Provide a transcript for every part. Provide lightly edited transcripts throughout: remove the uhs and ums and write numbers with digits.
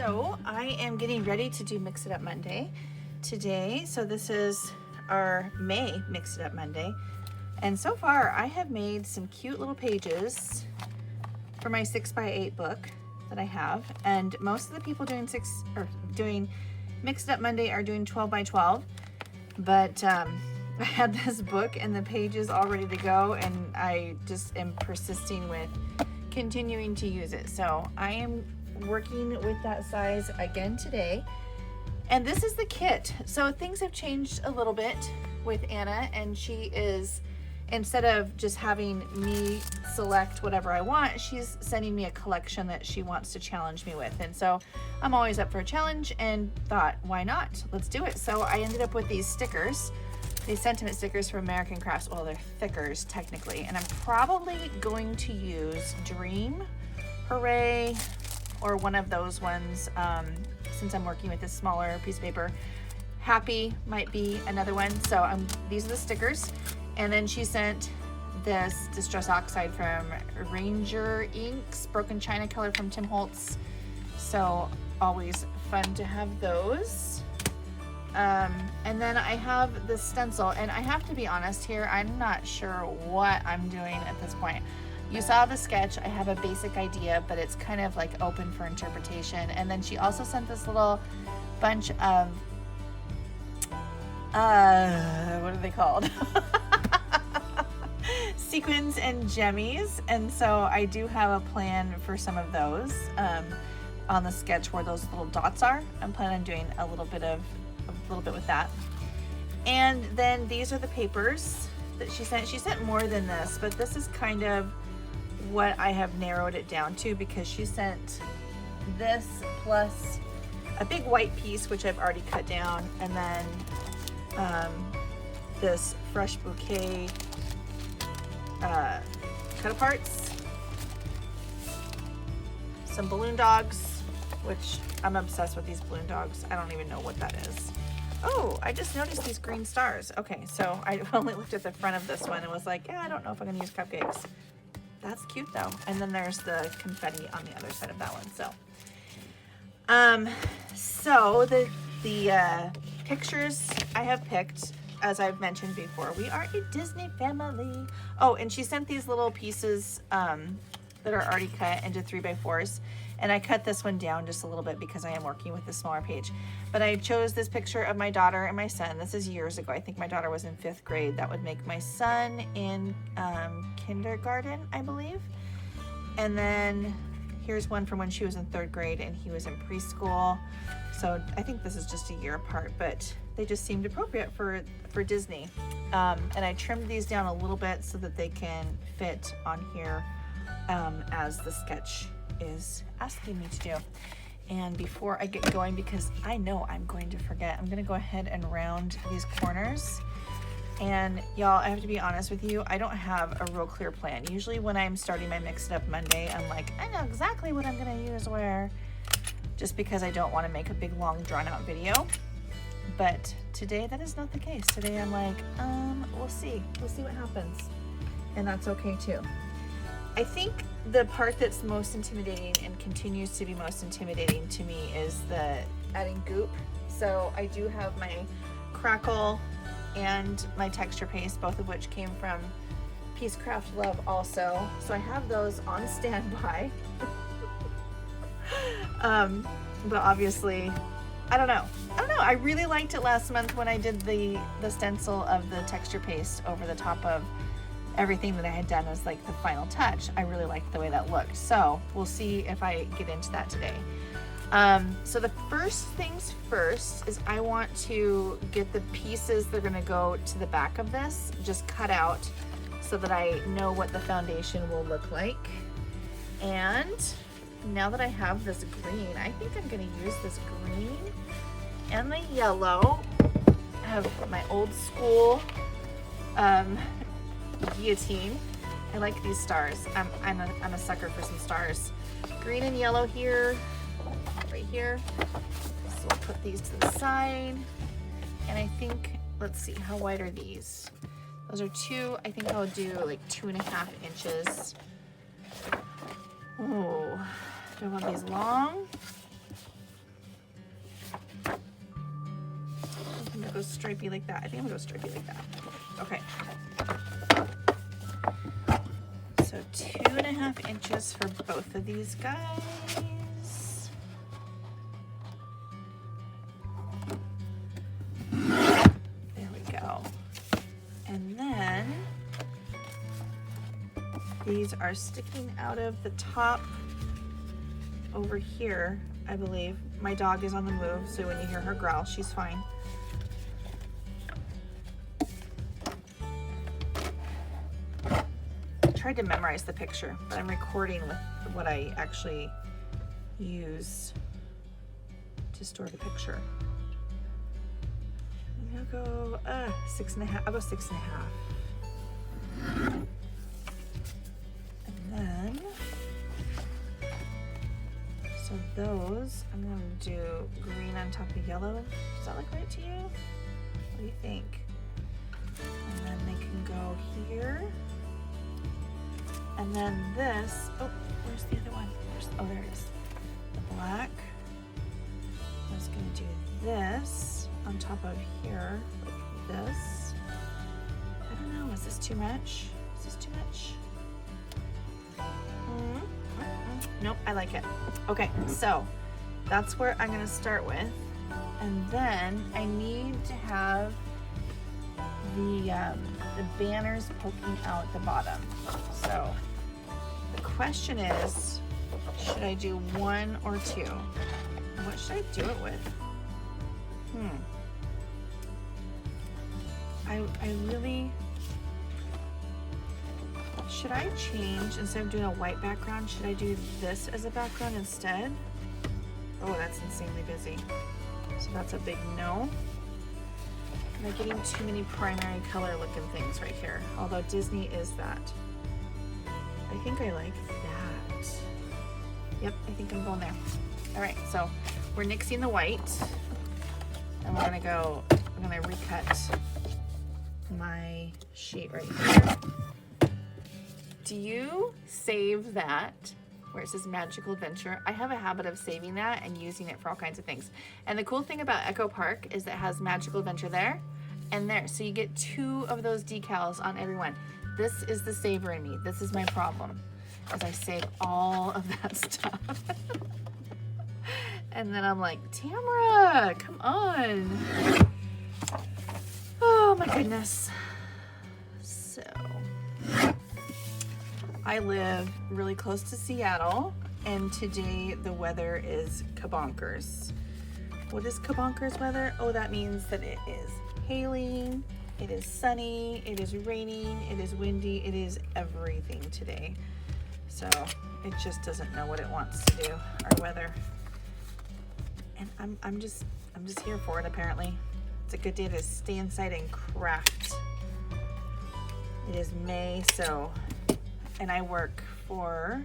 So I am getting ready to do Mix It Up Monday today. So this is our May Mix It Up Monday. And so far I have made some cute little pages for my 6x8 book that I have. And most of the people doing Mix It Up Monday are doing 12x12. But I had this book and the pages all ready to go, and I just am persisting with continuing to use it. So I am working with that size again today. And this is the kit. So things have changed a little bit with Anna, and she is, instead of just having me select whatever I want, she's sending me a collection that she wants to challenge me with. And so I'm always up for a challenge and thought, why not? Let's do it. So I ended up with these stickers. These sentiment stickers from American Crafts. Well, they're thickers technically. And I'm probably going to use Dream, Hooray, or one of those ones, since I'm working with this smaller piece of paper. Happy might be another one. So these are the stickers. And then she sent this Distress Oxide from Ranger Inks, Broken China color from Tim Holtz. So always fun to have those. And then I have the stencil, and I have to be honest here, I'm not sure what I'm doing at this point. You saw the sketch. I have a basic idea, but it's kind of like open for interpretation. And then she also sent this little bunch of, what are they called? Sequins and jemmies. And so I do have a plan for some of those on the sketch where those little dots are. I'm planning on doing a little bit with that. And then these are the papers that she sent. She sent more than this, but this is kind of what I have narrowed it down to, because she sent this plus a big white piece, which I've already cut down, and then this fresh bouquet cut aparts, some balloon dogs, which I'm obsessed with these balloon dogs. I don't even know what that is. Oh, I just noticed these green stars. Okay, so I only looked at the front of this one and was like, yeah, I don't know if I'm gonna use cupcakes. That's cute though. And then there's the confetti on the other side of that one. So the pictures I have picked, as I've mentioned before, we are a Disney family. Oh, and she sent these little pieces that are already cut into 3x4s. And I cut this one down just a little bit because I am working with the smaller page. But I chose this picture of my daughter and my son. This is years ago. I think my daughter was in 5th grade. That would make my son in kindergarten, I believe. And then here's one from when she was in 3rd grade and he was in preschool. So I think this is just a year apart, but they just seemed appropriate for Disney. And I trimmed these down a little bit so that they can fit on here as the sketch is asking me to do. And before I get going, because I know I'm going to forget, I'm going to go ahead and round these corners. And y'all, I have to be honest with you, I don't have a real clear plan. Usually when I'm starting my Mix It Up Monday, I'm like, I know exactly what I'm going to use where, just because I don't want to make a big long drawn out video. But today that is not the case. Today I'm like, we'll see what happens. And that's okay too. I think the part that's most intimidating and continues to be most intimidating to me is the adding goop. So I do have my crackle and my texture paste, both of which came from Peacecraft Love also. So I have those on standby. But obviously, I don't know. I really liked it last month when I did the stencil of the texture paste over the top of everything that I had done as like the final touch. I really liked the way that looked. So we'll see if I get into that today. So the first things first is I want to get the pieces that are gonna go to the back of this just cut out so that I know what the foundation will look like. And now that I have this green, I think I'm gonna use this green and the yellow. I have my old school guillotine. I like these stars. I'm a sucker for some stars. Green and yellow here, right here. So I'll put these to the side. And I think, let's see, how wide are these? Those are 2, I think I'll do like 2.5 inches. Oh, do I want these long? go stripey like that. I think I'm gonna go stripey like that. Okay. So 2.5 inches for both of these guys. There we go. And then these are sticking out of the top over here, I believe. My dog is on the move, so when you hear her growl, she's fine. I tried to memorize the picture, but I'm recording with what I actually use to store the picture. I'm gonna go 6.5. I'll go 6.5. And then, so those, I'm gonna do green on top of yellow. Does that look right to you? What do you think? And then they can go here. And then this, oh, where's the other one? Oh, there it is. The black. I was gonna do this on top of here, like this. I don't know, is this too much? Is this too much? Nope, I like it. Okay, so that's where I'm gonna start with. And then I need to have the banners poking out at the bottom. So the question is, should I do 1 or 2? What should I do it with? I really, should I change, instead of doing a white background, should I do this as a background instead? Oh, that's insanely busy. So that's a big no. Am I getting too many primary color looking things right here? Although Disney is that. I think I like that. Yep, I think I'm going there. All right, so we're nixing the white. And we're gonna go, I'm gonna recut my sheet right here. Do you save that where it says Magical Adventure? I have a habit of saving that and using it for all kinds of things. And the cool thing about Echo Park is that it has Magical Adventure there and there. So you get 2 of those decals on every one. This is the saver in me. This is my problem, is I save all of that stuff. And then I'm like, Tamara, come on. Oh my goodness. So I live really close to Seattle, and today the weather is kabonkers. What is kabonkers weather? Oh, that means that it is hailing, it is sunny, it is raining, it is windy, it is everything today. So it just doesn't know what it wants to do, our weather. And I'm just here for it, apparently. It's a good day to stay inside and craft. It is May, so, and I work for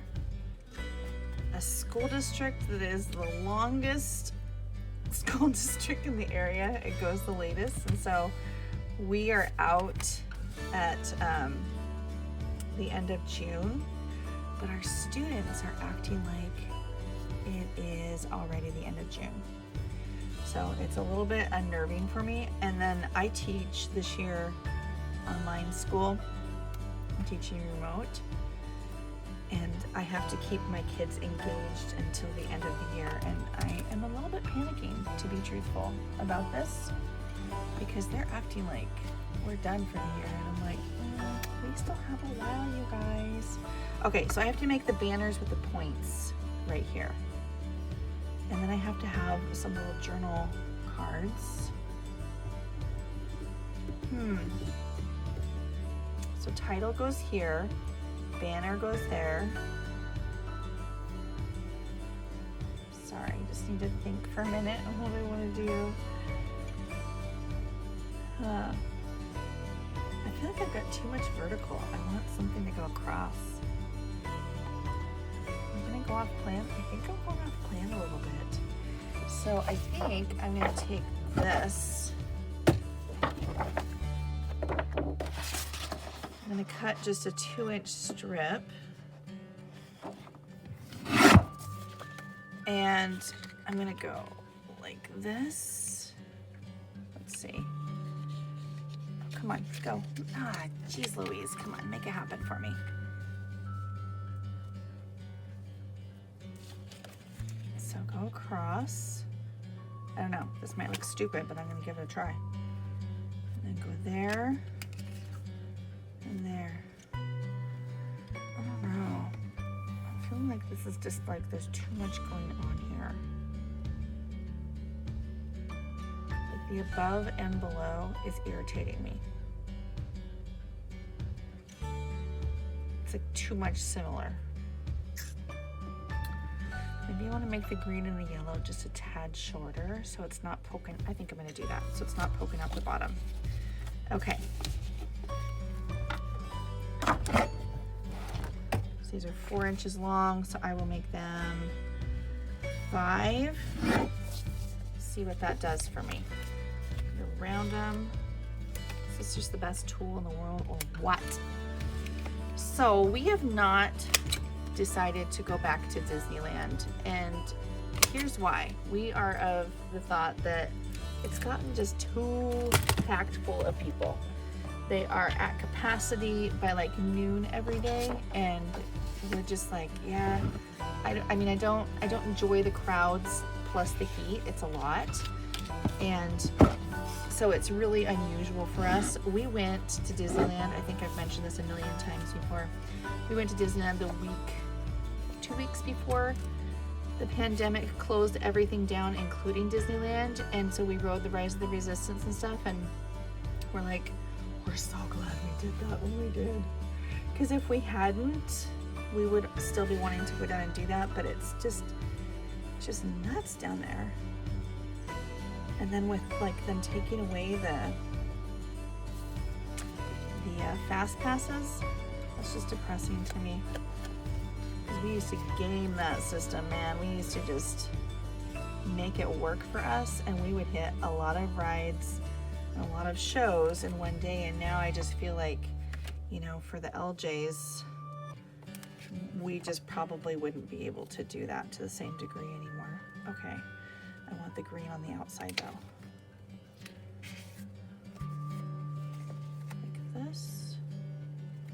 a school district that is the longest school district in the area. It goes the latest, and so we are out at the end of June, but our students are acting like it is already the end of June. So it's a little bit unnerving for me. And then I teach this year online school. I'm teaching remote. And I have to keep my kids engaged until the end of the year. And I am a little bit panicking, to be truthful, about this, because they're acting like we're done for the year. And I'm like, we still have a while, you guys. Okay, so I have to make the banners with the points right here. And then I have to have some little journal cards. So title goes here, banner goes there. Sorry, I just need to think for a minute on what I want to do. I feel like I've got too much vertical. I want something to go across. I'm gonna go off plan. I think I'm going off plan a little bit. So I think I'm gonna take this. I'm gonna cut just a 2-inch strip. And I'm gonna go like this. Let's see. come on, go. Ah, geez Louise, come on, make it happen for me. So go across. I don't know, this might look stupid, but I'm gonna give it a try. And then go there, and there. I don't know. I'm feeling like this is just like there's too much going on here. Like the above and below is irritating me. It's like too much similar. Maybe I want to make the green and the yellow just a tad shorter so it's not poking. I think I'm going to do that so it's not poking out the bottom. Okay. So these are 4 inches long, so I will make them 5. See what that does for me. Around them. Is this just the best tool in the world or what? So we have not decided to go back to Disneyland, and here's why. We are of the thought that it's gotten just too packed full of people. They are at capacity by like noon every day, and we're just like, yeah, I mean I don't enjoy the crowds plus the heat. It's a lot, and so it's really unusual for us. We went to Disneyland, I think I've mentioned this a million times before. We went to Disneyland the 2 weeks before the pandemic closed everything down, including Disneyland. And so we rode the Rise of the Resistance and stuff, and we're like, we're so glad we did that when we did. Because if we hadn't, we would still be wanting to go down and do that, but it's just nuts down there. And then with like them taking away the fast passes, that's just depressing to me. Because we used to game that system, man. We used to just make it work for us, and we would hit a lot of rides and a lot of shows in one day. And now I just feel like, you know, for the LJs, we just probably wouldn't be able to do that to the same degree anymore. Okay. I want the green on the outside though. Like this.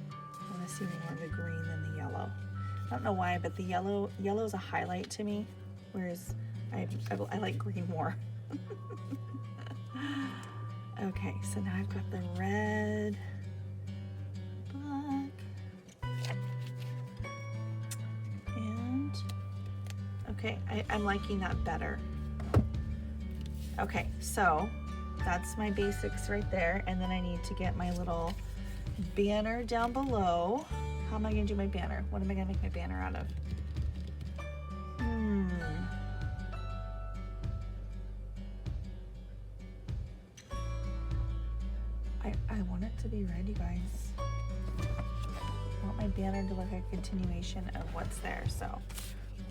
I want to see more of the green than the yellow. I don't know why, but the yellow is a highlight to me, whereas I like green more. Okay, so now I've got the red, black, and okay, I'm liking that better. Okay, so that's my basics right there, and then I need to get my little banner down below. How am I gonna do my banner? What am I gonna make my banner out of? I want it to be red, you guys. I want my banner to look like a continuation of what's there. So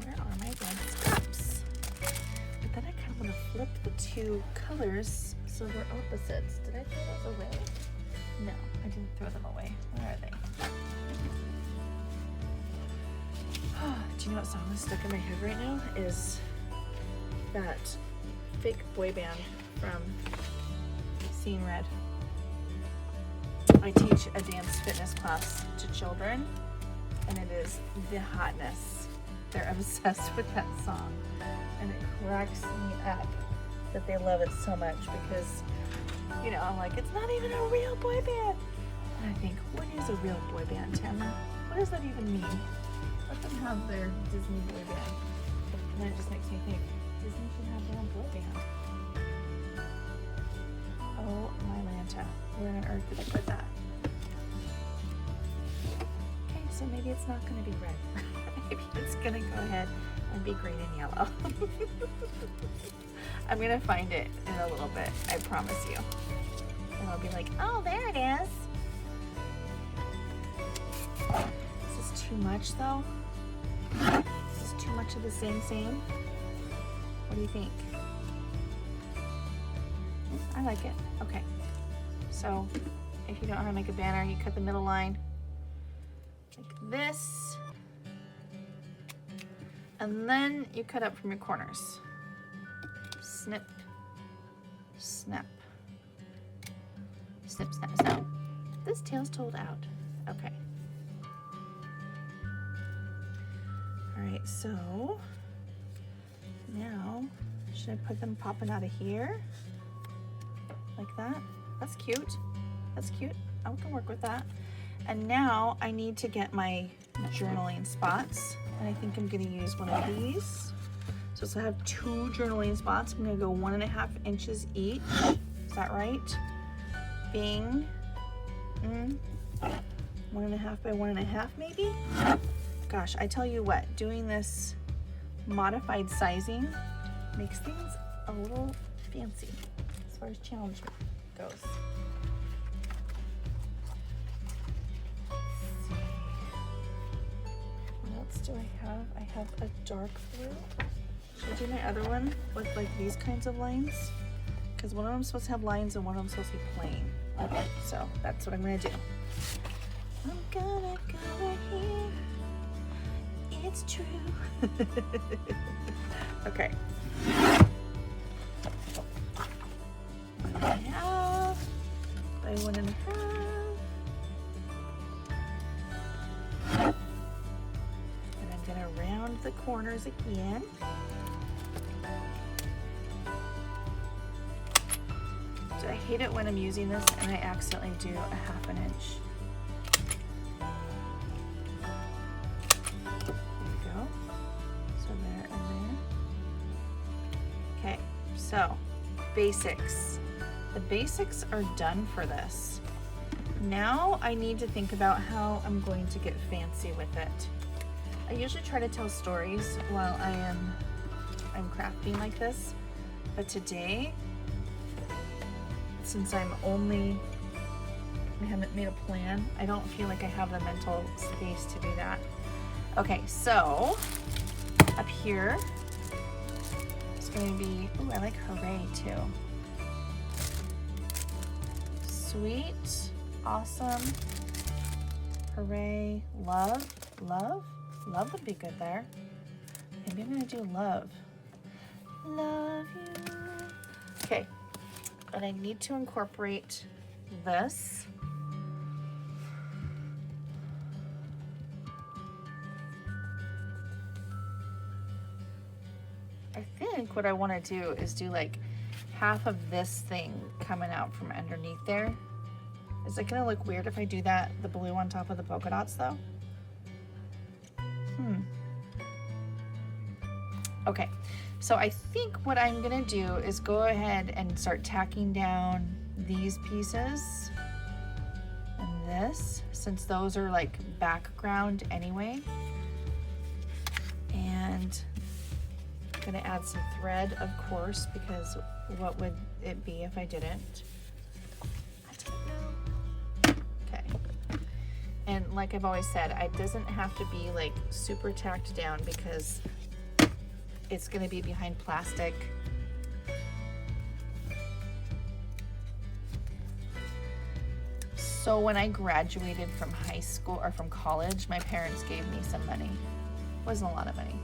where are my red scraps? But then I kind of want to flip the two colors so they're opposites. Did I throw those away? No, I didn't throw them away. Where are they? Do you know what song is stuck in my head right now? Is that fake boy band from Seeing Red. I teach a dance fitness class to children, and it is the hotness. They're obsessed with that song, and it cracks me up that they love it so much because, you know, I'm like, it's not even a real boy band. And I think, what is a real boy band, Tamara? What does that even mean? Let them have their Disney boy band. And then it just makes me think, Disney should have their own boy band. Oh my Lanta, where on earth did I put that? Okay, so maybe it's not going to be red. Maybe it's going to go ahead and be green and yellow. I'm going to find it in a little bit, I promise you. And I'll be like, oh, there it is. Is this too much though? Is this too much of the same? What do you think? I like it. Okay. So if you don't know how to make a banner, you cut the middle line like this. And then you cut up from your corners. Snip, snap. Snip, snap, snap. This tail's told out. Okay. All right, so now should I put them popping out of here? Like that? That's cute. That's cute. I can work with that. And now I need to get my journaling spots. And I think I'm gonna use one of these. So I have 2 journaling spots. I'm gonna go 1.5 inches each. Is that right? Bing. 1.5 by 1.5 maybe? Gosh, I tell you what, doing this modified sizing makes things a little fancy as far as challenge goes. Let's see. What else do I have? I have a dark blue. Should I do my other one with like these kinds of lines? Because one of them is supposed to have lines and one of them is supposed to be plain. Okay, so that's what I'm gonna do. I'm gonna go right here. It's true. Okay. 1.5 by 1.5. And I'm gonna round the corners again. I hate it when I'm using this and I accidentally do 1/2 inch. There you go. So there and there. Okay, so basics. The basics are done for this. Now I need to think about how I'm going to get fancy with it. I usually try to tell stories while I'm crafting like this, but today, since I haven't made a plan, I don't feel like I have the mental space to do that. Okay, so up here, it's going to be, ooh, I like hooray too. Sweet, awesome, hooray, love, love, love would be good there. Maybe I'm going to do love. Love you. Okay. And I need to incorporate this. I think what I want to do is do like half of this thing coming out from underneath there. Is it going to look weird if I do that, the blue on top of the polka dots though? Okay. So I think what I'm gonna do is go ahead and start tacking down these pieces and this, since those are like background anyway. And I'm gonna add some thread, of course, because what would it be if I didn't? I don't know. Okay. And like I've always said, it doesn't have to be like super tacked down because it's going to be behind plastic. So when I graduated from high school or from college, my parents gave me some money. It wasn't a lot of money,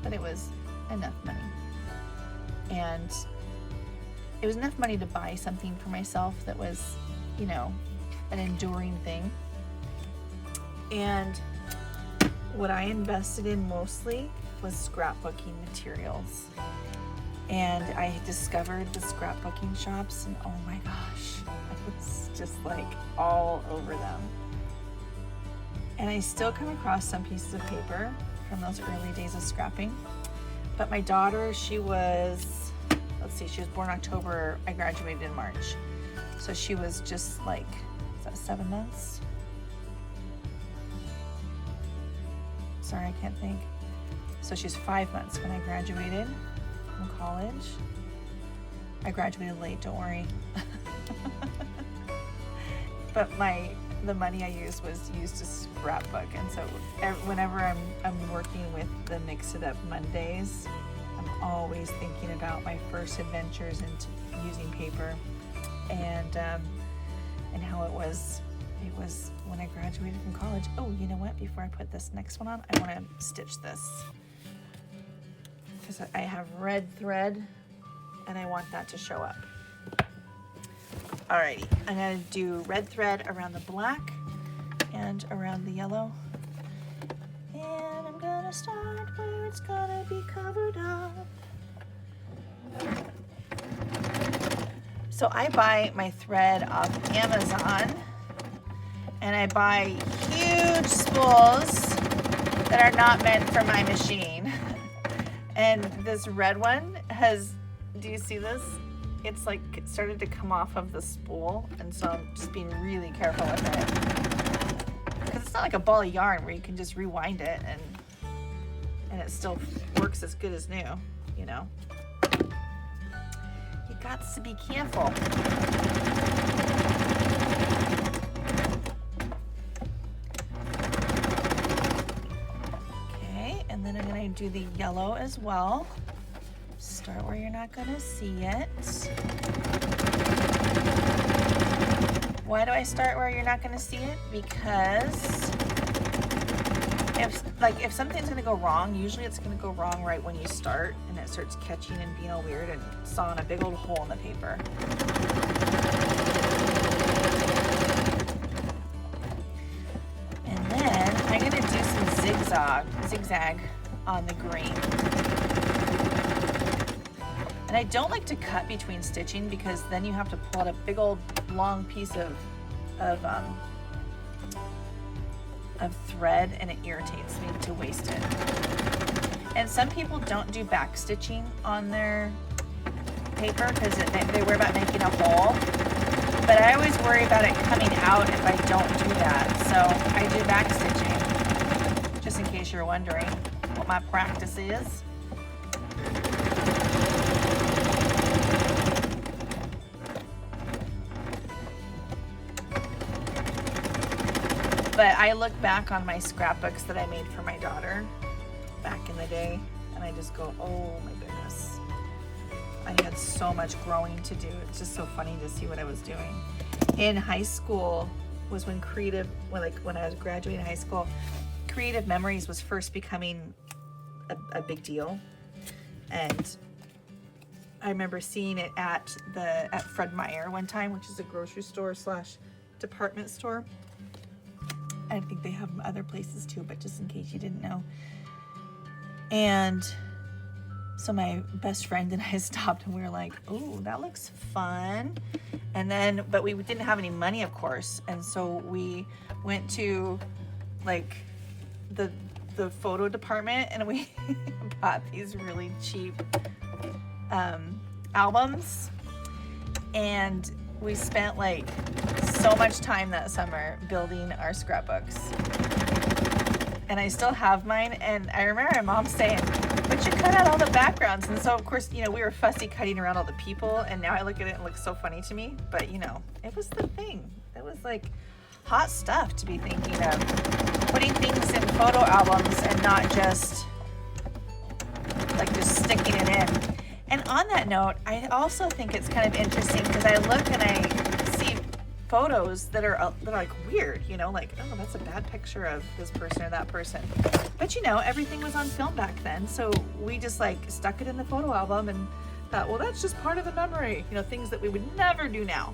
but it was enough money. And it was enough money to buy something for myself that was, you know, an enduring thing. And what I invested in mostly was scrapbooking materials. And I discovered the scrapbooking shops and oh my gosh, I was just like all over them. And I still come across some pieces of paper from those early days of scrapping. But my daughter, she was, let's see, she was born October, I graduated in March. So she was just like, is that 7 months? Sorry, I can't think. So she's 5 months when I graduated from college. I graduated late, don't worry. But the money I used was used to scrapbook, and so whenever I'm working with the Mix It Up Mondays, I'm always thinking about my first adventures into using paper, and how it was when I graduated from college. Oh, you know what? Before I put this next one on, I want to stitch this because I have red thread, and I want that to show up. Alrighty, I'm gonna do red thread around the black and around the yellow. And I'm gonna start where it's gonna be covered up. So I buy my thread off Amazon, and I buy huge spools that are not meant for my machine. And this red one has, do you see this? It's like started to come off of the spool, and so I'm just being really careful with it. Because it's not like a ball of yarn where you can just rewind it and it still works as good as new, you know? You got to be careful. Okay, and then I'm gonna do the yellow as well. Start where you're not gonna see it. Why do I start where you're not gonna see it? Because if something's gonna go wrong, usually it's gonna go wrong right when you start, and it starts catching and being all weird and sawing a big old hole in the paper. And then I'm gonna do some zigzag on the green. And I don't like to cut between stitching because then you have to pull out a big old long piece of thread, and it irritates me to waste it. And some people don't do back stitching on their paper because they worry about making a hole. But I always worry about it coming out if I don't do that. So I do back stitching, just in case you're wondering what my practice is. But I look back on my scrapbooks that I made for my daughter back in the day, and I just go, oh my goodness. I had so much growing to do. It's just so funny to see what I was doing. In high school was when when I was graduating high school, Creative Memories was first becoming a big deal. And I remember seeing it at Fred Meyer one time, which is a grocery store / department store. I think they have them other places too, but just in case you didn't know. And so my best friend and I stopped, and we were like, oh, that looks fun. And then, but we didn't have any money, of course. And so we went to like the photo department, and we bought these really cheap albums. And we spent like so much time that summer building our scrapbooks. And I still have mine, and I remember my mom saying, but you cut out all the backgrounds. And so of course, you know, we were fussy cutting around all the people, and now I look at it and it looks so funny to me. But you know, it was the thing. It was like hot stuff to be thinking of putting things in photo albums and not just sticking it in. And on that note, I also think it's kind of interesting because I look and I see photos that are like weird, you know, like, oh, that's a bad picture of this person or that person. But you know, everything was on film back then, so we just like stuck it in the photo album and thought, well, that's just part of the memory, you know, things that we would never do now.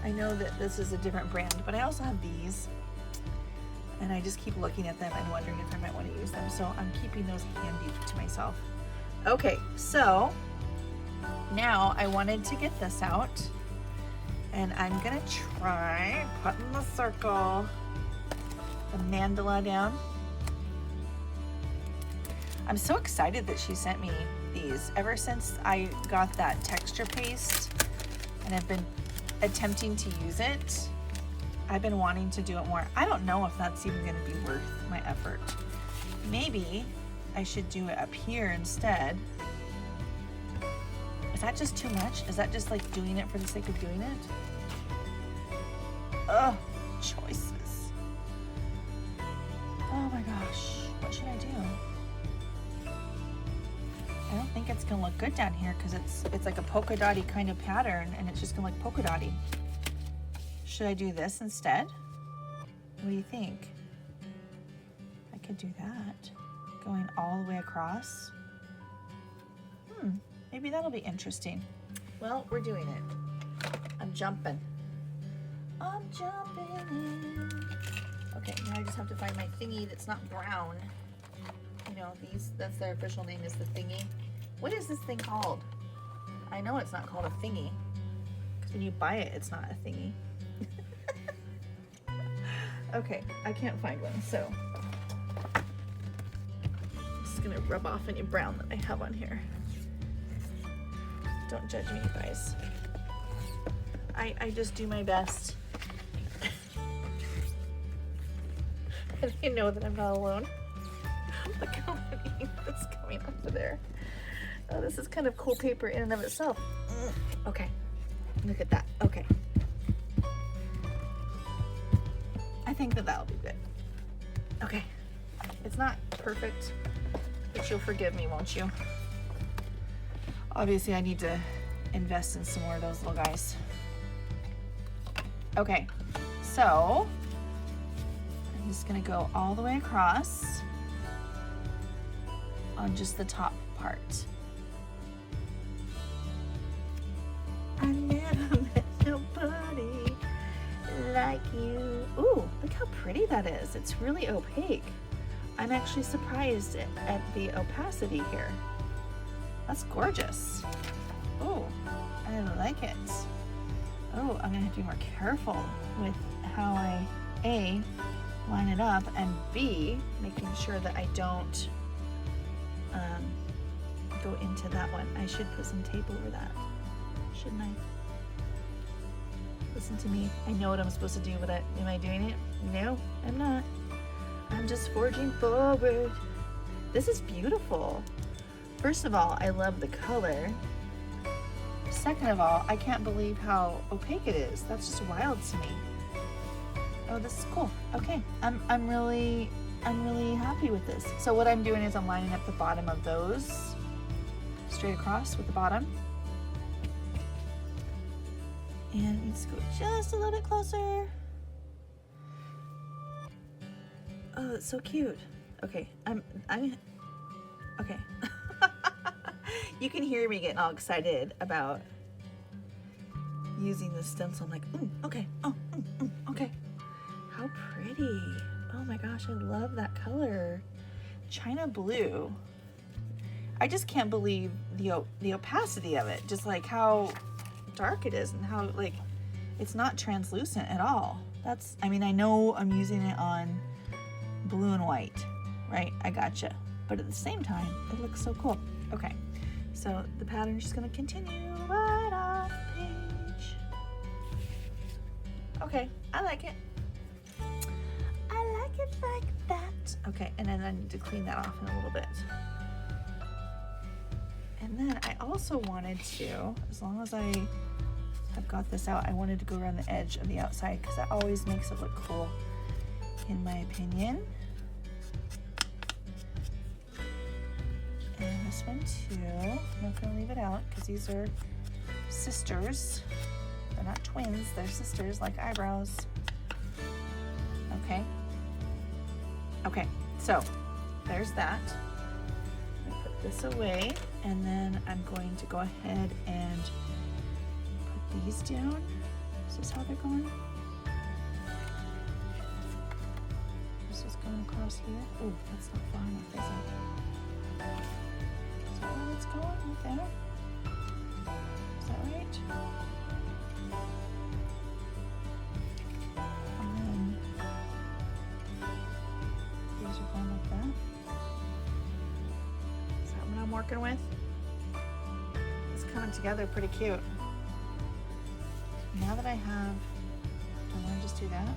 I know that this is a different brand, but I also have these. And I just keep looking at them and wondering if I might want to use them. So I'm keeping those handy to myself. Okay, so now I wanted to get this out. And I'm gonna try putting the circle, the mandala down. I'm so excited that she sent me these. Ever since I got that texture paste and I've been attempting to use it, I've been wanting to do it more. I don't know if that's even gonna be worth my effort. Maybe I should do it up here instead. Is that just too much? Is that just like doing it for the sake of doing it? Ugh, choices. Oh my gosh, what should I do? I don't think it's gonna look good down here because it's like a polka dotty kind of pattern, and it's just gonna look polka dotty. Should I do this instead? What do you think? I could do that. Going all the way across. Maybe that'll be interesting. Well, we're doing it. I'm jumping. I'm jumping in. Okay, now I just have to find my thingy that's not brown. You know, that's their official name, is the thingy. What is this thing called? I know it's not called a thingy, because when you buy it, it's not a thingy. Okay, I can't find one, so this is gonna rub off any brown that I have on here. Don't judge me, you guys. I just do my best. And I know that I'm not alone. Look how many ink that's coming onto there. Oh, this is kind of cool paper in and of itself. Okay, look at that. Okay. I think that that'll be good. Okay, it's not perfect, but you'll forgive me, won't you? Obviously, I need to invest in some more of those little guys. Okay, so I'm just gonna go all the way across on just the top part. I never met nobody like you. Ooh, look how pretty that is. It's really opaque. I'm actually surprised at the opacity here. That's gorgeous. Oh, I like it. Oh, I'm gonna have to be more careful with how I A, line it up, and B, making sure that I don't go into that one. I should put some tape over that, shouldn't I? Listen to me. I know what I'm supposed to do, but am I doing it? No, I'm not. I'm just forging forward. This is beautiful. First of all, I love the color. Second of all, I can't believe how opaque it is. That's just wild to me. Oh, this is cool. Okay, I'm really happy with this. So what I'm doing is I'm lining up the bottom of those straight across with the bottom. And it needs to go just a little bit closer. Oh, it's so cute. Okay, I'm okay. You can hear me getting all excited about using this stencil. I'm like, okay, okay. How pretty. Oh my gosh, I love that color. China blue. I just can't believe the opacity of it. Just like how dark it is and how like it's not translucent at all. That's, I mean, I know I'm using it on blue and white, right? I gotcha. But at the same time, it looks so cool. Okay, so the pattern's just gonna continue right off the page. Okay, I like it. I like it like that. Okay, and then I need to clean that off in a little bit. And then I also wanted to, as long as I have got this out, I wanted to go around the edge of the outside because that always makes it look cool, in my opinion. And this one too. I'm not gonna leave it out because these are sisters. They're not twins, they're sisters, like eyebrows. Okay. Okay, so there's that. I'm gonna put this away, and then I'm going to go ahead and put these down. Is this how they're going? This is going across here. Oh, that's not far enough, is it? Is that where it's going? Right there? Is that right? And then these are going like that. Is that what I'm working with? It's coming together pretty cute. Now that I have, do I want to just do that?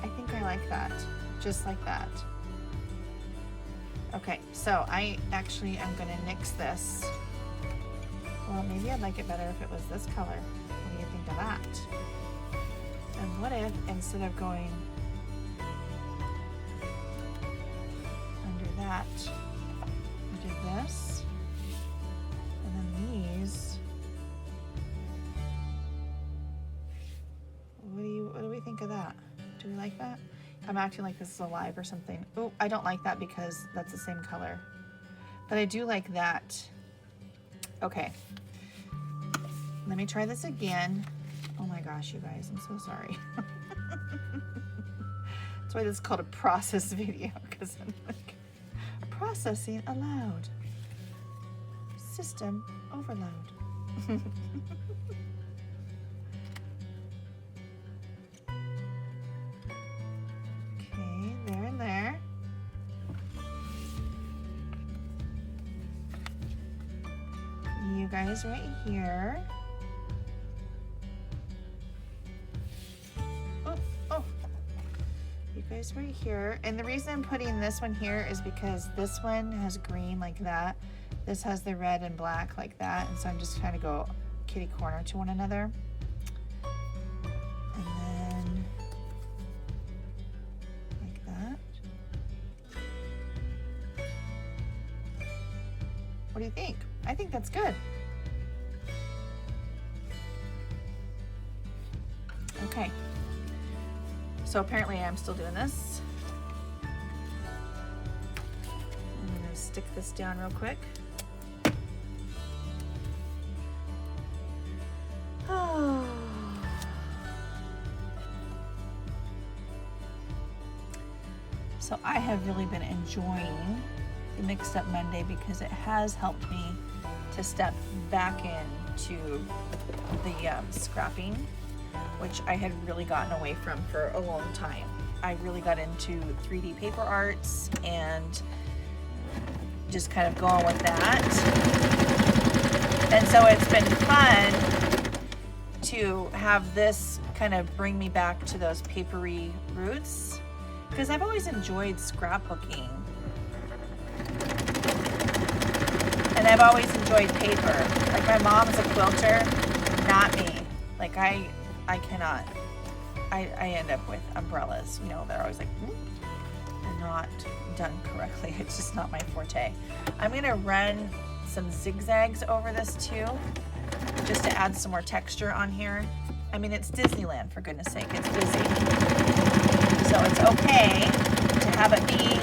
I think I like that. Just like that. Okay, so I actually am going to nix this. Well, maybe I'd like it better if it was this color. What do you think of that? And what if, instead of going under that, I did this, and then these. What do we think of that? Do we like that? I'm acting like this is alive or something. Oh, I don't like that because that's the same color. But I do like that. Okay. Let me try this again. Oh my gosh, you guys, I'm so sorry. That's why this is called a process video, because I'm like, processing aloud. System overload. Okay, there and there. You guys right here. Oh, you guys right here. And the reason I'm putting this one here is because this one has green like that. This has the red and black like that. And so I'm just trying to go kitty corner to one another. And then like that. What do you think? I think that's good. Okay. So apparently I'm still doing this. I'm gonna stick this down real quick. Oh. So I have really been enjoying the Mixed Up Monday because it has helped me to step back into the scrapping, which I had really gotten away from for a long time. I really got into 3D paper arts and just kind of going with that. And so it's been fun to have this kind of bring me back to those papery roots, because I've always enjoyed scrapbooking. And I've always enjoyed paper. Like my mom's a quilter, not me. Like I cannot. I end up with umbrellas, you know, they're always like, they're not done correctly. It's just not my forte. I'm gonna run some zigzags over this too, just to add some more texture on here. I mean, it's Disneyland, for goodness sake, it's busy. So it's okay to have it be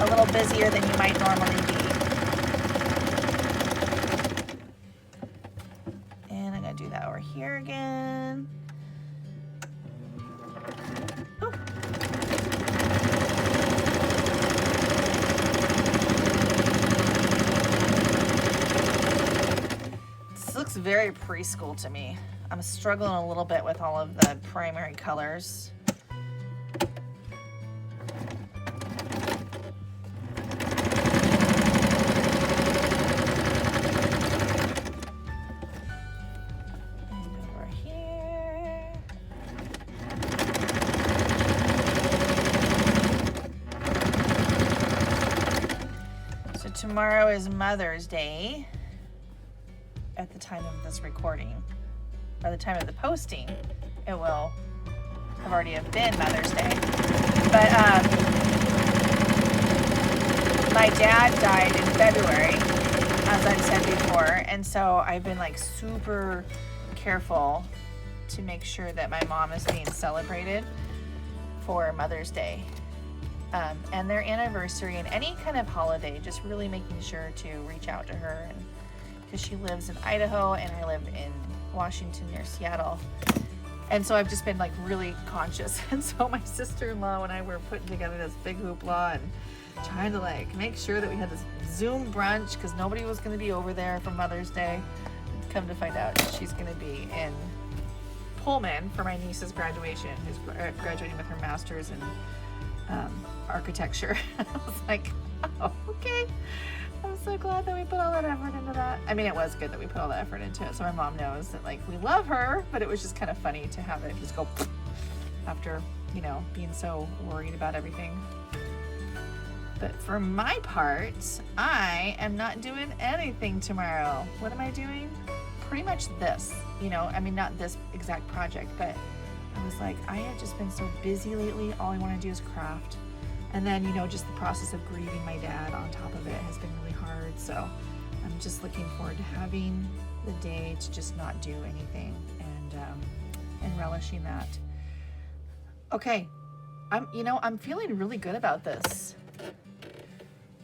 a little busier than you might normally be. And I'm gonna do that over here again. Ooh. This looks very preschool to me. I'm struggling a little bit with all of the primary colors. Tomorrow is Mother's Day at the time of this recording. By the time of the posting, it will have already been Mother's Day. But my dad died in February, as I've said before, and so I've been like super careful to make sure that my mom is being celebrated for Mother's Day. And their anniversary and any kind of holiday, just really making sure to reach out to her, and because she lives in Idaho and I live in Washington near Seattle, and so I've just been like really conscious. And so my sister-in-law and I were putting together this big hoopla and trying to like make sure that we had this Zoom brunch because nobody was going to be over there for Mother's Day. Come to find out, she's going to be in Pullman for my niece's graduation, who's graduating with her master's in architecture. I was like, oh, okay. I'm so glad that we put all that effort into that. I mean, it was good that we put all that effort into it, so my mom knows that like we love her, but it was just kind of funny to have it just go after, you know, being so worried about everything. But for my part, I am not doing anything tomorrow. What am I doing? Pretty much this, you know, I mean, not this exact project, but I was like, I have just been so busy lately. All I want to do is craft. And then, you know, just the process of grieving my dad on top of it has been really hard. So I'm just looking forward to having the day to just not do anything and relishing that. Okay, I'm feeling really good about this.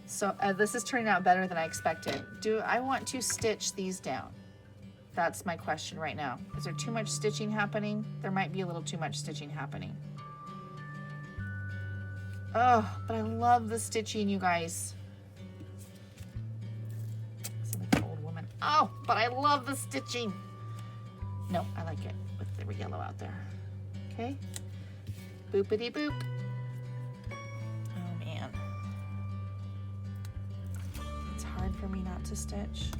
So this is turning out better than I expected. Do I want to stitch these down? That's my question right now. Is there too much stitching happening? There might be a little too much stitching happening. Oh, but I love the stitching, you guys. I sound like an old woman. Oh, but I love the stitching. No, I like it with the yellow out there. Okay. Boopity boop. Oh man. It's hard for me not to stitch.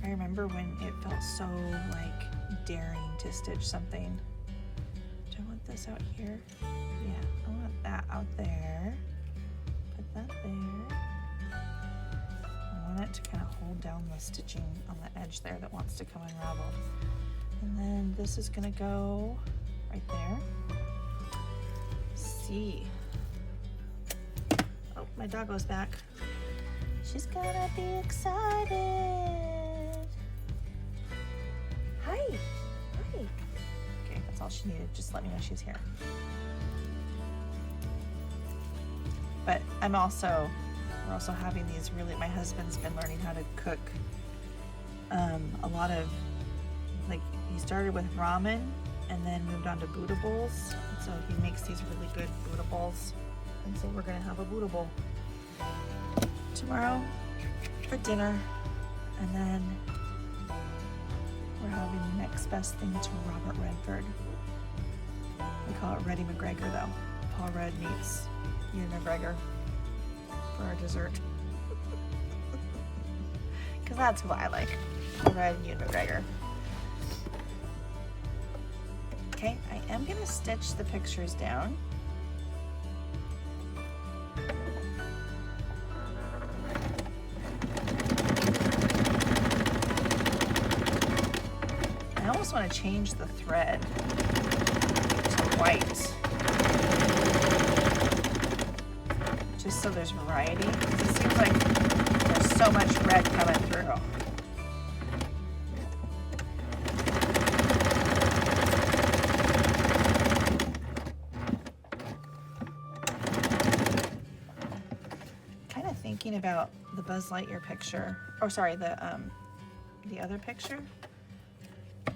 I remember when it felt so like daring to stitch something. Do I want this out here? Yeah, I want that out there. Put that there. I want it to kind of hold down the stitching on the edge there that wants to come unraveled. And then this is gonna go right there. See. Oh, my doggo's back. She's gonna be excited. Hi. Hi. Okay, that's all she needed. Just let me know she's here. But we're also having these really, my husband's been learning how to cook a lot of, like, he started with ramen and then moved on to Buddha bowls. So he makes these really good Buddha bowls. And so we're gonna have a Buddha bowl tomorrow for dinner. And then we're having the next best thing to Robert Redford. We call it Reddy McGregor though. Paul Rudd meets Ewan McGregor for our dessert. Because that's who I like. Paul Rudd and Ewan McGregor. Okay, I am gonna stitch the pictures down. I almost want to change the thread to white. Just so there's variety. It seems like there's so much red coming through. Thinking about the Buzz Lightyear picture, or sorry, the other picture.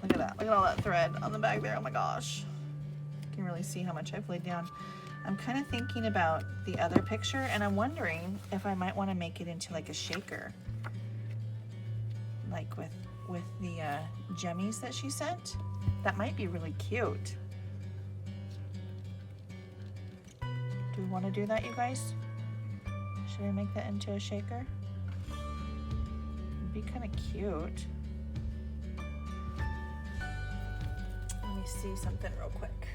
Look at that. Look at all that thread on the back there. Oh my gosh. You can really see how much I've laid down. I'm kind of thinking about the other picture, and I'm wondering if I might want to make it into like a shaker, like with the jemmies that she sent. That might be really cute. Do we want to do that, you guys? Should I make that into a shaker? It'd be kind of cute. Let me see something real quick.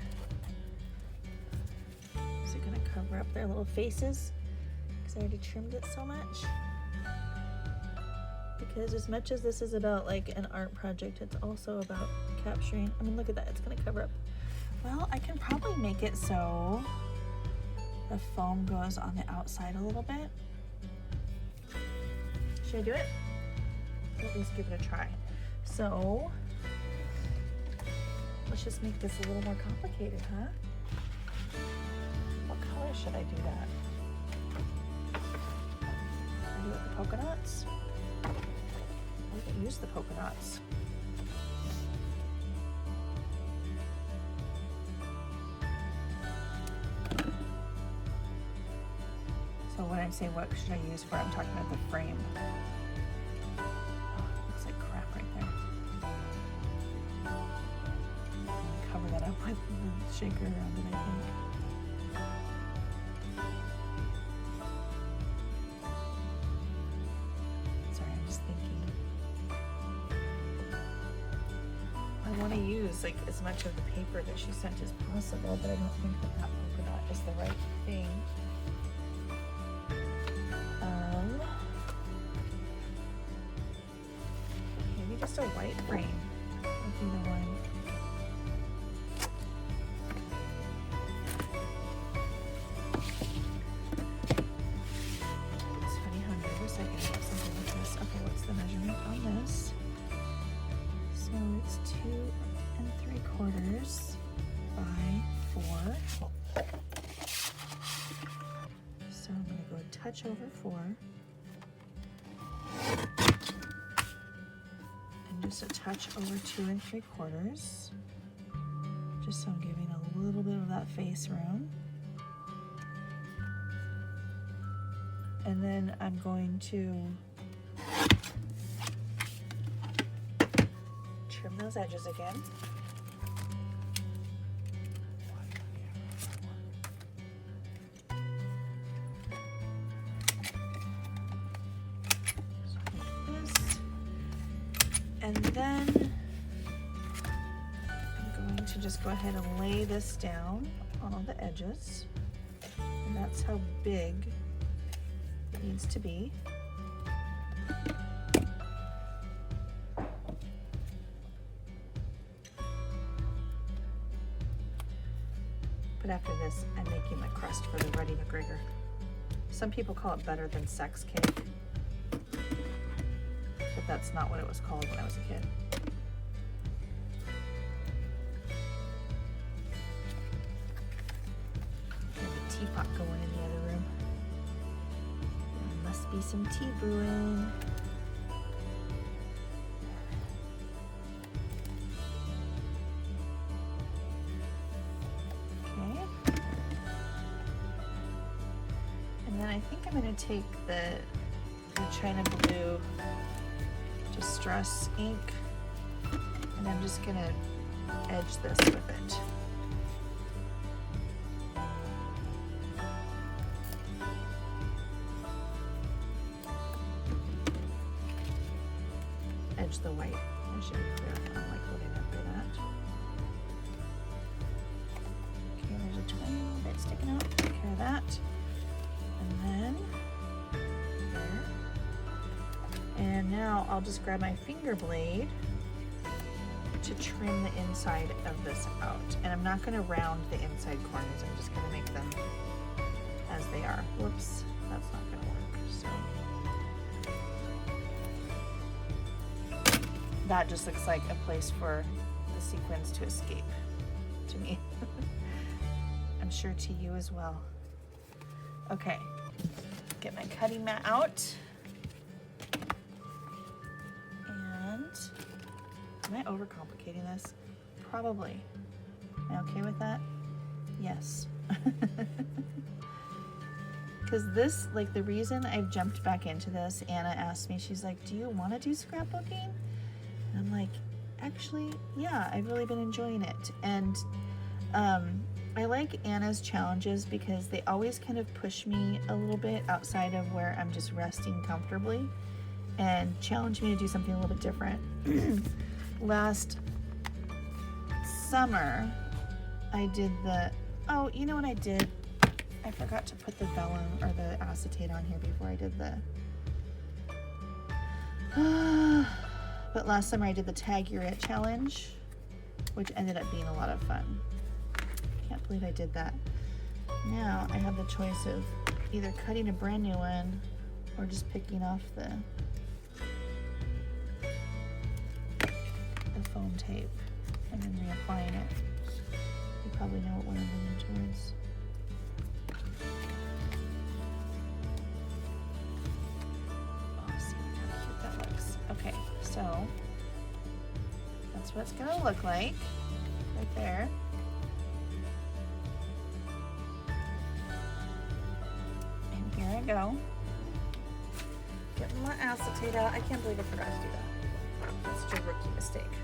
Is it gonna cover up their little faces? Because I already trimmed it so much. Because as much as this is about like an art project, it's also about capturing. I mean, look at that, it's gonna cover up. Well, I can probably make it so the foam goes on the outside a little bit. Should I do it? At least give it a try. So let's just make this a little more complicated, huh? What color should I do that? Should I do it with the polka dots? I can use the polka dots. So when I say what should I use for, I'm talking about the frame. Oh, looks like crap right there. I'm gonna cover that up with the shaker around it, I think. Sorry, I'm just thinking. I want to use like as much of the paper that she sent as possible, but I don't think that polka dot is the right thing. Maybe just a white frame would be the one. It's funny how nervous I get about something like this. Okay, what's the measurement on this? So it's 2 3/4 by 4. So I'm gonna go touch over 4. And just a touch over 2 3/4. Just so I'm giving a little bit of that face room. And then I'm going to trim those edges again. And then I'm going to just go ahead and lay this down on all the edges. And that's how big it needs to be. But after this, I'm making the crust for the Ready McGregor. Some people call it better than sex cake. But that's not what it was called when I was a kid. I have a teapot going in the other room. There must be some tea brewing. Okay. And then I think I'm going to take the China Blue Distress ink, and I'm just gonna edge this with it. Edge the white. I should be clear. I don't like holding up for that. Okay, there's a tiny little bit sticking out. Take care of that. And then and now I'll just grab my finger blade to trim the inside of this out. And I'm not gonna round the inside corners, I'm just gonna make them as they are. Whoops, that's not gonna work. So that just looks like a place for the sequins to escape to me. I'm sure to you as well. Okay, get my cutting mat out. Am I overcomplicating this? Probably. Am I okay with that? Yes. Because this, like the reason I've jumped back into this, Anna asked me, she's like, do you want to do scrapbooking? And I'm like, actually, yeah, I've really been enjoying it. And I like Anna's challenges because they always kind of push me a little bit outside of where I'm just resting comfortably and challenge me to do something a little bit different. Last summer, I did oh, you know what I did? I forgot to put the vellum or the acetate on here before I did but last summer I did the Tag Your It challenge, which ended up being a lot of fun. Can't believe I did that. Now I have the choice of either cutting a brand new one or just picking off the foam tape and then reapplying it. You probably know what one I'm leaning towards. Oh, see how cute that looks. Okay, so that's what it's gonna look like right there. And here I go. Getting my acetate out. I can't believe I forgot to do that. That's such a rookie mistake.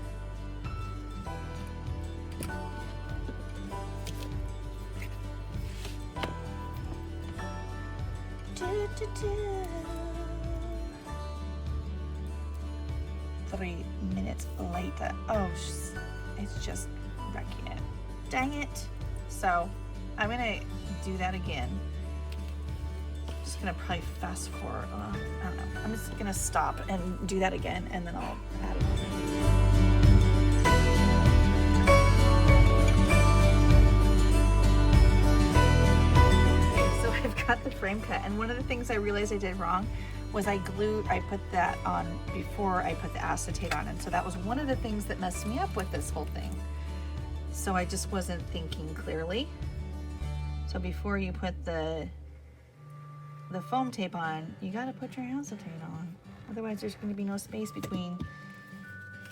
Do, do, do. 3 minutes later. Oh, it's just wrecking it. Dang it. So I'm gonna do that again. Just gonna probably fast forward. I don't know. I'm just gonna stop and do that again, and then I'll add it. Got the frame cut, and one of the things I realized I did wrong was I put that on before I put the acetate on, and so that was one of the things that messed me up with this whole thing. So I just wasn't thinking clearly. So before you put the the foam tape on, you gotta put your acetate on. Otherwise there's gonna be no space between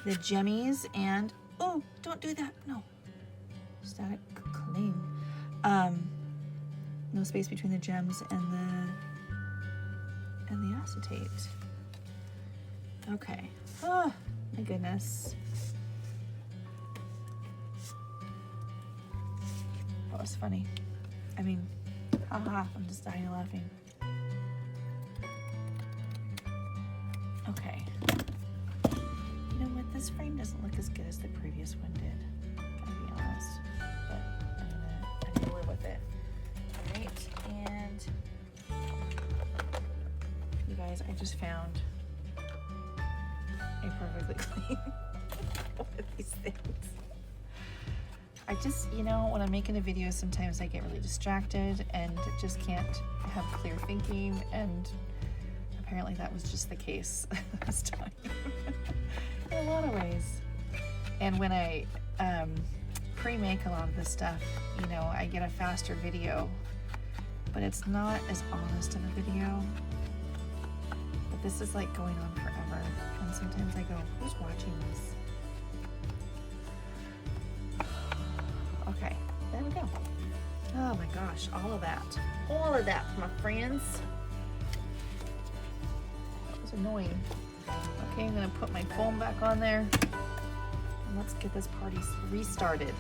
the jemmies and, oh, don't do that, no. Static clean. No space between the gems and the acetate. Okay. Oh, my goodness. That was funny. I mean, haha, I'm just dying laughing. Okay. You know what? This frame doesn't look as good as the previous one did. Gotta be honest. But I'm gonna live with it. Alright, and you guys, I just found a perfectly clean one of these things. I just, you know, when I'm making a video, sometimes I get really distracted and just can't have clear thinking, and apparently that was just the case this time in a lot of ways. And when I pre-make a lot of this stuff, you know, I get a faster video, but it's not as honest of a video. But this is like going on forever, and sometimes I go, who's watching this? Okay, there we go. Oh my gosh, all of that, my friends. That was annoying. Okay, I'm gonna put my foam back on there, and let's get this party restarted.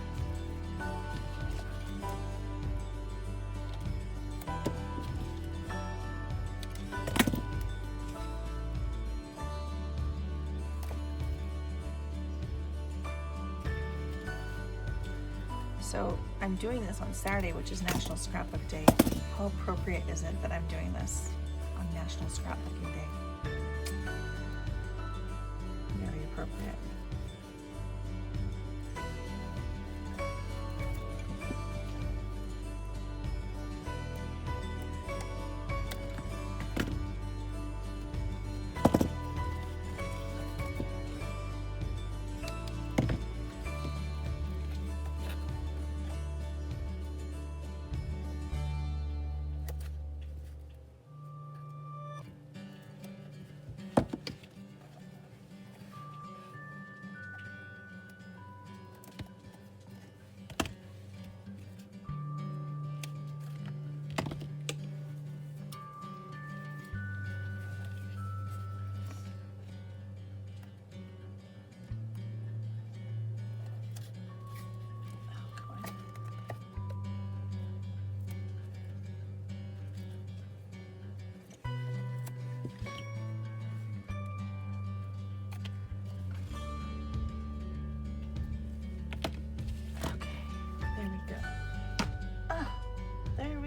So I'm doing this on Saturday, which is National Scrapbook Day. How appropriate is it that I'm doing this on National Scrapbooking Day? Very appropriate.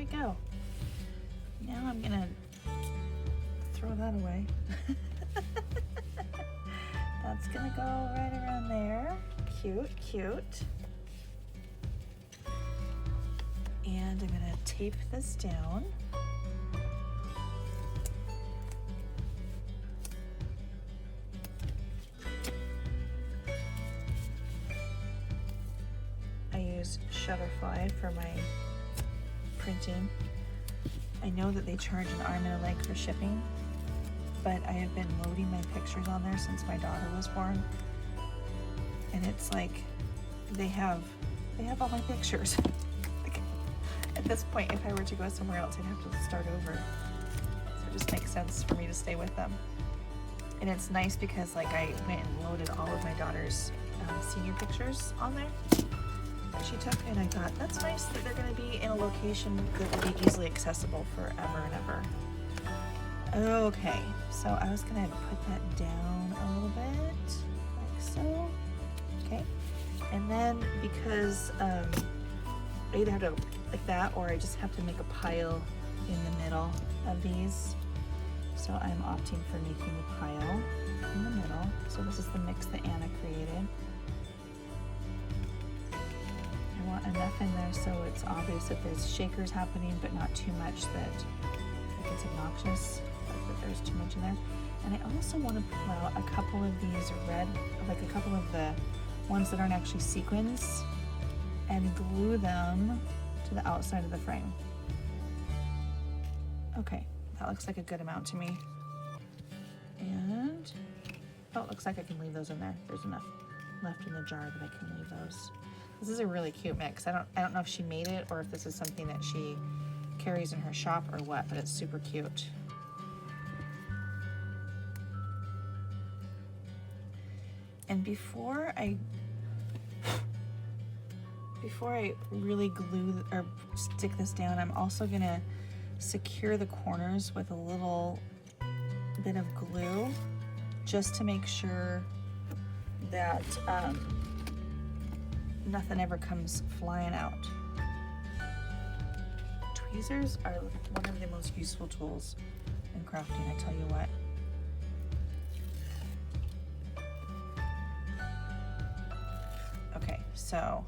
Go. Now I'm gonna throw that away. That's gonna go right around there. Cute, cute. And I'm gonna tape this down. I use Shutterfly for my printing. I know that they charge an arm and a leg for shipping, but I have been loading my pictures on there since my daughter was born, and it's like they have all my pictures. Like, at this point, if I were to go somewhere else, I'd have to start over. So it just makes sense for me to stay with them. And it's nice because like I went and loaded all of my daughter's senior pictures on there she took, and I thought that's nice that they're going to be in a location that will be easily accessible forever and ever. Okay, so I was going to put that down a little bit, like so. Okay, and then because I either have to like that, or I just have to make a pile in the middle of these. So I'm opting for making the pile in the middle. So this is the mix that Anna created. I want enough in there so it's obvious that there's shakers happening, but not too much that like it's obnoxious, like that there's too much in there. And I also want to pull out a couple of these red, like a couple of the ones that aren't actually sequins, and glue them to the outside of the frame. Okay, That looks like a good amount to me. And, oh, it looks like I can leave those in there. There's enough left in the jar that I can leave those. This is a really cute mix. I don't know if she made it or if this is something that she carries in her shop or what, but it's super cute. And before I really glue or stick this down, I'm also gonna secure the corners with a little bit of glue just to make sure that nothing ever comes flying out. Tweezers are one of the most useful tools in crafting, I tell you what. Okay, so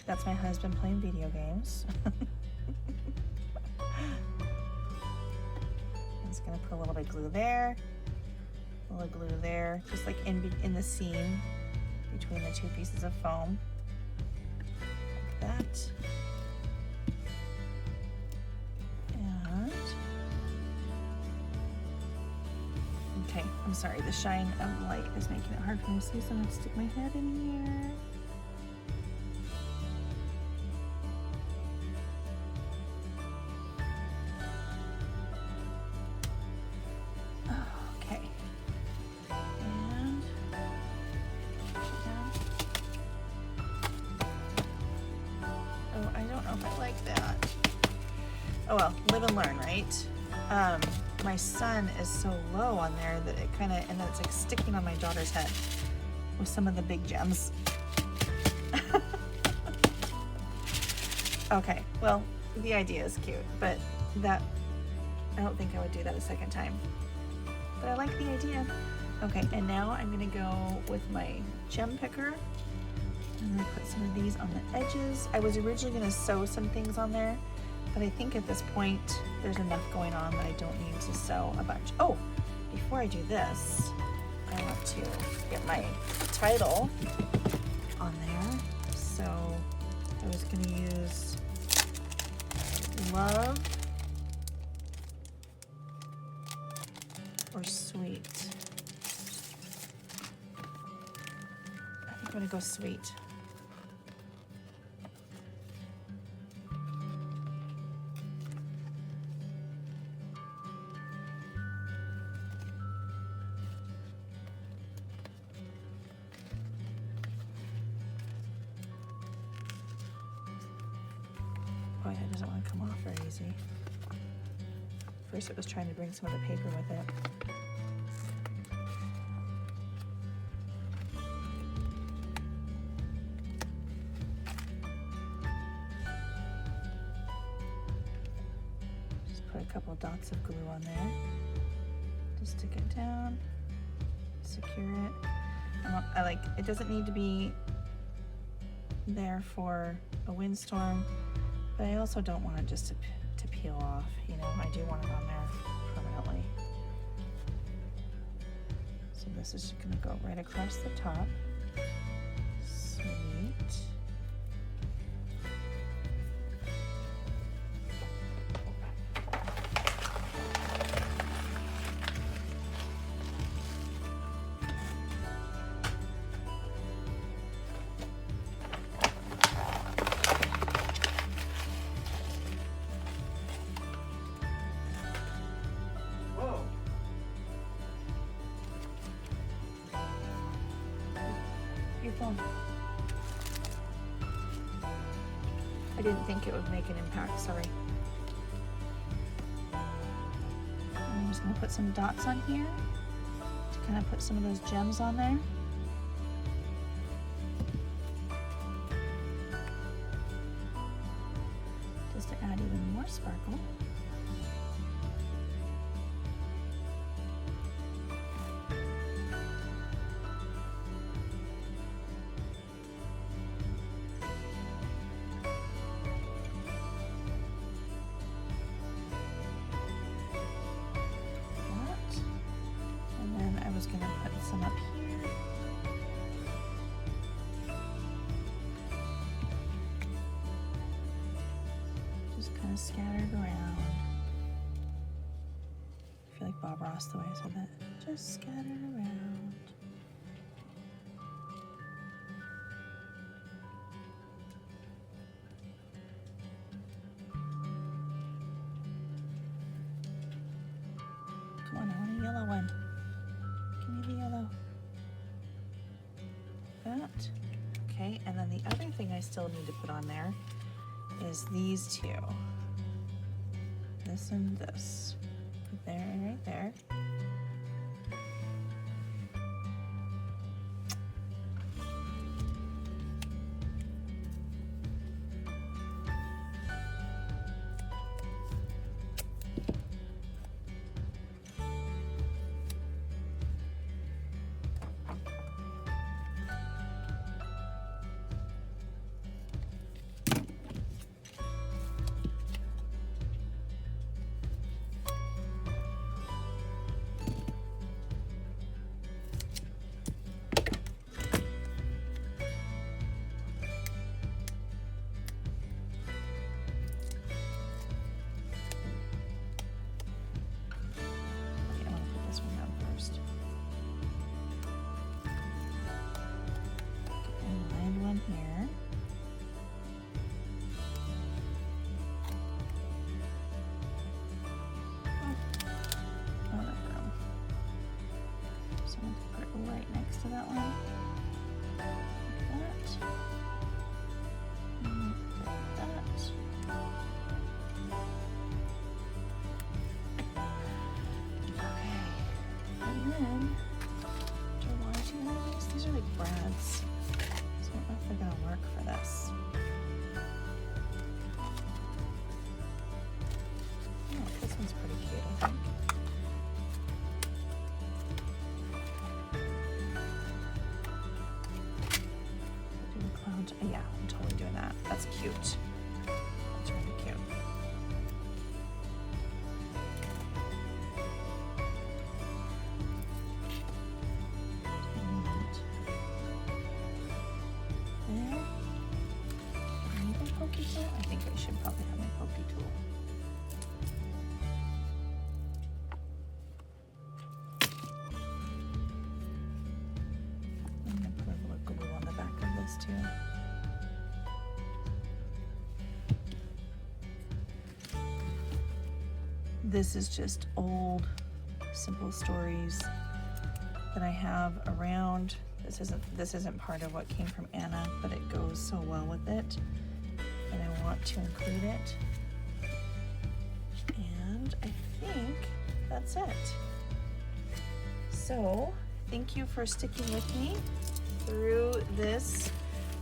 that's my husband playing video games. I'm just gonna put a little bit of glue there, a little glue there, just like in the seam between the two pieces of foam, like that. And okay, I'm sorry, the shine of light is making it hard for me to see, so I'm gonna stick my head in here. Oh well, live and learn, right? My son is so low on there that it kind of, and then it's like sticking on my daughter's head with some of the big gems. Okay, well, the idea is cute, but that, I don't think I would do that a second time. But I like the idea. Okay, and now I'm gonna go with my gem picker. I'm gonna put some of these on the edges. I was originally gonna sew some things on there, but I think at this point there's enough going on that I don't need to sew a bunch. Oh, before I do this, I want to get my title on there. So I was gonna use love or sweet. I think I'm gonna go sweet. Boy, that doesn't want to come off very easy. First it was trying to bring some of the paper with it. Just put a couple dots of glue on there. Just stick it down, secure it. I like, it doesn't need to be there for a windstorm, but I also don't want it just to peel off, you know, I do want it on there permanently. So this is just gonna go right across the top. Sweet. Your phone. I didn't think it would make an impact, sorry. I'm just gonna put some dots on here to kind of put some of those gems on there. Just to add even more sparkle. Gonna put some up here. Just kind of scattered around. Bob Ross the way I said that. Just scatter around. Come on, I want a yellow one. Give me the yellow. That. Okay, and then the other thing I still need to put on there is these two. This and this. Right there and right there. Here. Oh, not room. So I'm going to put it right next to that one. Like that. And like that. Okay. And then, do I want to do these? These are like brads. I don't know if they're gonna work for this. Oh, this one's pretty cute, I think. Do a cloud. Yeah, I'm totally doing that. That's cute. That's really cute. I think I should probably have my pokey tool. I'm going to put a little glue on the back of this too. This is just old, simple stories that I have around. This isn't part of what came from Anna, but it goes so well with it. And I want to include it. And I think that's it. So, thank you for sticking with me through this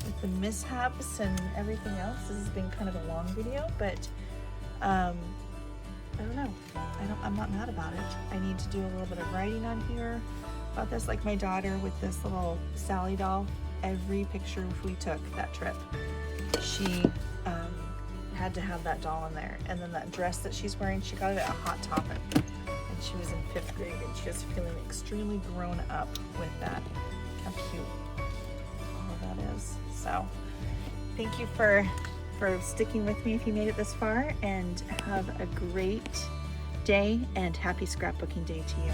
with the mishaps and everything else. This has been kind of a long video, but I don't know. I'm not mad about it. I need to do a little bit of writing on here about this, like my daughter with this little Sally doll. Every picture we took that trip, she had to have that doll in there. And then that dress that she's wearing, she got it at a Hot Topic, and she was in 5th grade, and she was feeling extremely grown up with that. How cute all of that is. So thank you for sticking with me if you made it this far, and have a great day, and happy scrapbooking day to you.